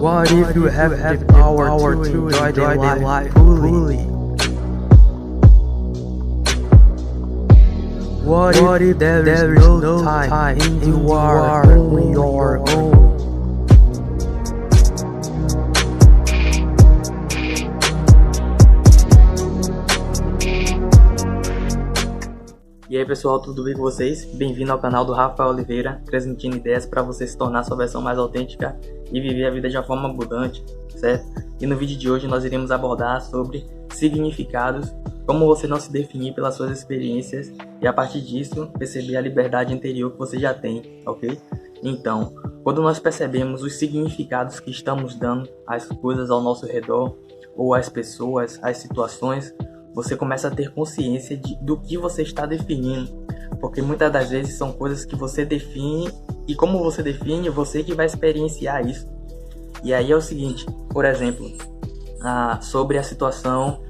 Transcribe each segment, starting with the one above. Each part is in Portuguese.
What if you have the power to enjoy the life fully? What if there is no time and you are on your own? E aí pessoal, tudo bem com vocês? Bem-vindo ao canal do Rafael Oliveira, transmitindo ideias para você se tornar sua versão mais autêntica e viver a vida de uma forma abundante, certo? E no vídeo de hoje nós iremos abordar sobre significados, como você não se definir pelas suas experiências e a partir disso perceber a liberdade interior que você já tem, ok? Então, quando nós percebemos os significados que estamos dando às coisas ao nosso redor, ou às pessoas, às situações, você começa a ter consciência do que você está definindo, porque muitas das vezes são coisas que você define e como você define, você que vai experienciar isso. E aí é o seguinte, por exemplo, sobre a situação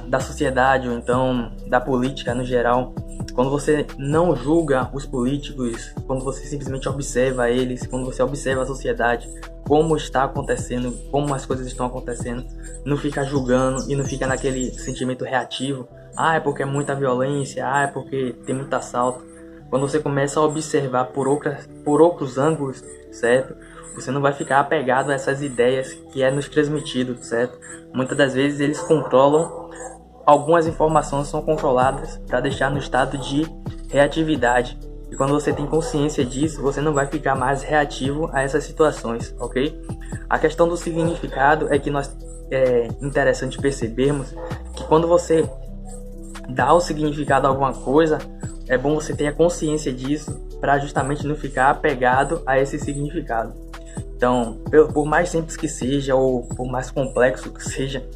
da sociedade ou então da política no geral, quando você não julga os políticos, quando você simplesmente observa eles, quando você observa a sociedade, como está acontecendo, como as coisas estão acontecendo, não fica julgando e não fica naquele sentimento reativo, é porque é muita violência, é porque tem muito assalto. Quando você começa a observar por outros ângulos, certo? Você não vai ficar apegado a essas ideias que é nos transmitido, certo? Muitas das vezes eles controlam, algumas informações são controladas para deixar no estado de reatividade. E quando você tem consciência disso, você não vai ficar mais reativo a essas situações, ok? A questão do significado é que é interessante percebermos que quando você dá o significado a alguma coisa, é bom você ter a consciência disso para justamente não ficar apegado a esse significado. Então, por mais simples que seja ou por mais complexo que seja,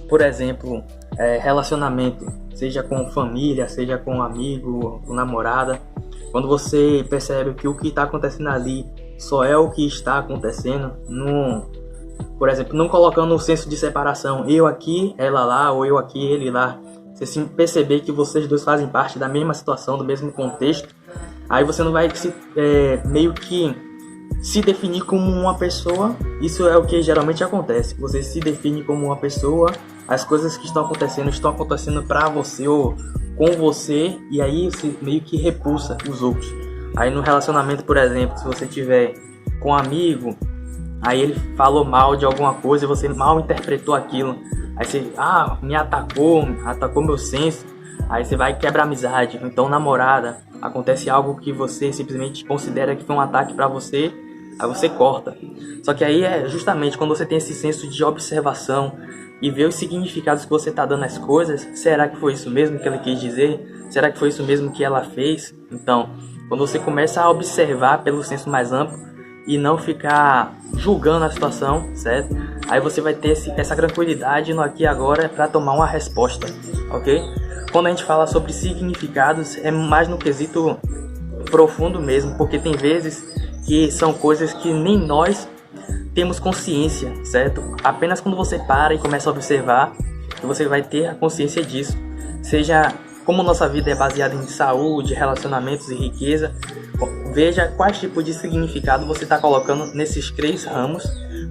por exemplo, relacionamento, seja com família, seja com amigo, com namorada, quando você percebe que o que está acontecendo ali só é o que está acontecendo, por exemplo, não colocando o senso de separação, eu aqui, ela lá, ou eu aqui, ele lá, você sim perceber que vocês dois fazem parte da mesma situação, do mesmo contexto, aí você não vai meio que se definir como uma pessoa. Isso é o que geralmente acontece, você se define como uma pessoa, as coisas que estão acontecendo para você ou com você, e aí você meio que repulsa os outros. Aí no relacionamento, por exemplo, se você tiver com um amigo, aí ele falou mal de alguma coisa e você mal interpretou aquilo, aí você, me atacou meu senso, aí você vai quebrar amizade. Então namorada, acontece algo que você simplesmente considera que foi um ataque pra você, aí você corta. Só que aí é justamente quando você tem esse senso de observação e ver os significados que você está dando às coisas. Será que foi isso mesmo que ela quis dizer? Será que foi isso mesmo que ela fez? Então, quando você começa a observar pelo senso mais amplo e não ficar julgando a situação, certo? Aí você vai ter essa tranquilidade no aqui e agora para tomar uma resposta, ok? Quando a gente fala sobre significados, é mais no quesito profundo mesmo, porque tem vezes que são coisas que nem nós temos consciência, certo? Apenas quando você para e começa a observar, que você vai ter a consciência disso. Seja como nossa vida é baseada em saúde, relacionamentos e riqueza, veja quais tipos de significado você está colocando nesses 3 ramos,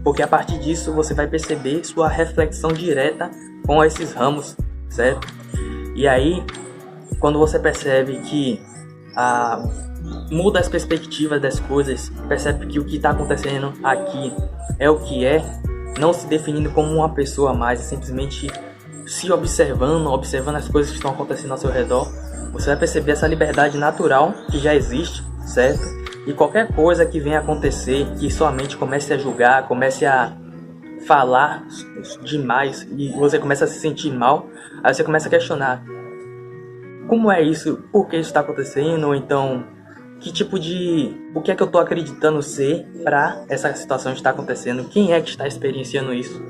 porque a partir disso você vai perceber sua reflexão direta com esses ramos, certo? E aí, quando você percebe que muda as perspectivas das coisas, percebe que o que está acontecendo aqui é o que é, não se definindo como uma pessoa mais, simplesmente se observando as coisas que estão acontecendo ao seu redor, você vai perceber essa liberdade natural que já existe, certo? E qualquer coisa que venha acontecer, que sua mente comece a julgar, comece a falar demais e você começa a se sentir mal, aí você começa a questionar: como é isso? Por que isso está acontecendo? Ou então, o que é que eu estou acreditando ser para essa situação estar acontecendo? Quem é que está experienciando isso?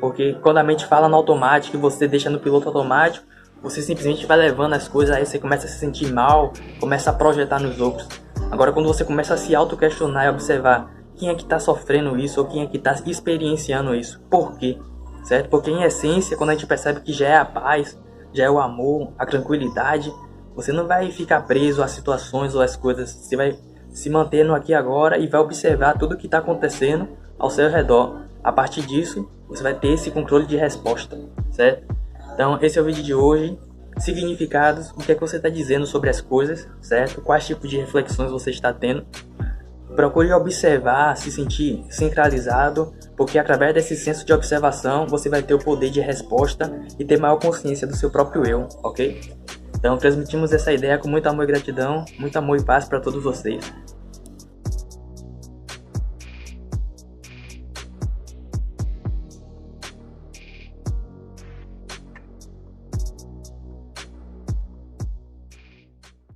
Porque quando a mente fala no automático e você deixa no piloto automático, você simplesmente vai levando as coisas, aí você começa a se sentir mal, começa a projetar nos outros. Agora, quando você começa a se auto-questionar e observar quem é que está sofrendo isso ou quem é que está experienciando isso, por quê? Certo? Porque em essência, quando a gente percebe que já é a paz, já é o amor, a tranquilidade, você não vai ficar preso às situações ou às coisas, você vai se manter no aqui e agora e vai observar tudo o que está acontecendo ao seu redor. A partir disso, você vai ter esse controle de resposta, certo? Então, esse é o vídeo de hoje. Significados, o que é que você está dizendo sobre as coisas, certo? Quais tipos de reflexões você está tendo. Procure observar, se sentir centralizado, porque através desse senso de observação, você vai ter o poder de resposta e ter maior consciência do seu próprio eu, ok? Então, transmitimos essa ideia com muito amor e gratidão, muito amor e paz para todos vocês.